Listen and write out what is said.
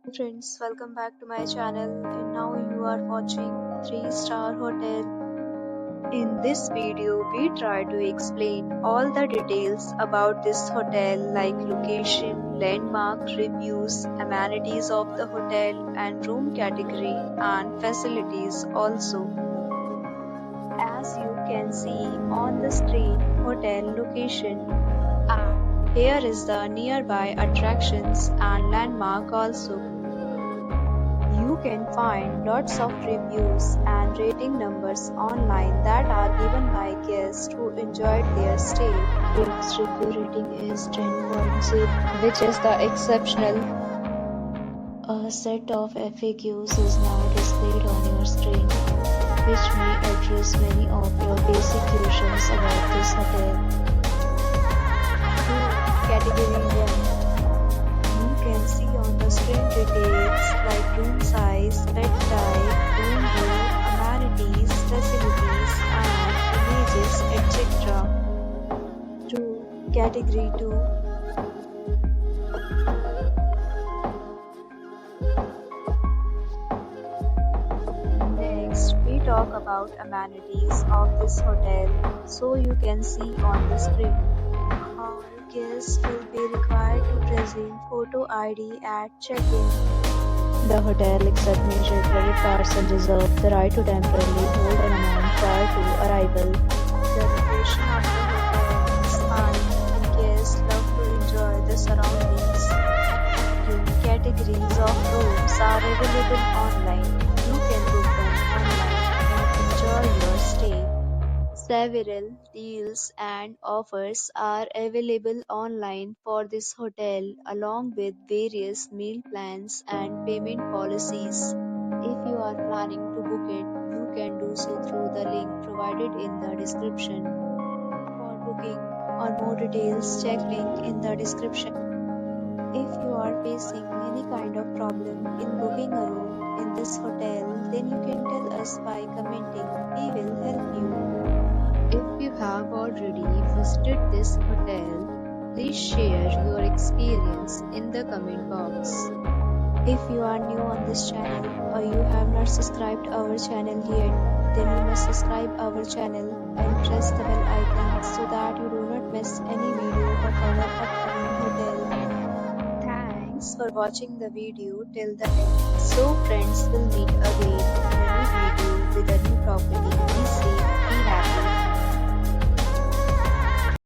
Hi friends, welcome back to my channel and now you are watching 3-star hotel. In this video, we try to explain all the details about this hotel like location, landmark, reviews, amenities of the hotel and room category and facilities also. As you can see on the screen, hotel location. And here is the nearby attractions and landmark also. You can find lots of reviews and rating numbers online that are given by guests who enjoyed their stay. Its review rating is 10.0, which is the exceptional. A set of FAQs is now displayed on your screen, which may address many of your basic questions about this hotel. Category 1. You can see on the screen details like room size, bed type, room view, amenities, facilities, and images, etc. 2. Category 2. Next, we talk about amenities of this hotel. So you can see on the screen. All guests will be required to present photo ID at check-in. The hotel accepts major credit cards and reserves the right to temporarily hold an amount prior to arrival. The location of the hotel is fine and guests love to enjoy the surroundings. The categories of rooms are available online. You can book them online and enjoy your stay. Several deals and offers are available online for this hotel, along with various meal plans and payment policies. If you are planning to book it, you can do so through the link provided in the description. For booking or more details, check link in the description. If you are facing any kind of problem in booking a room in this hotel, then you can tell us by commenting. We will help you. If you have already visited this hotel, please share your experience in the comment box. If you are new on this channel or you have not subscribed our channel yet, then you must subscribe our channel and press the bell icon so that you do not miss any video of our upcoming hotel. Thanks for watching the video till the end. So friends, will meet again in a new video with a new property. Be safe.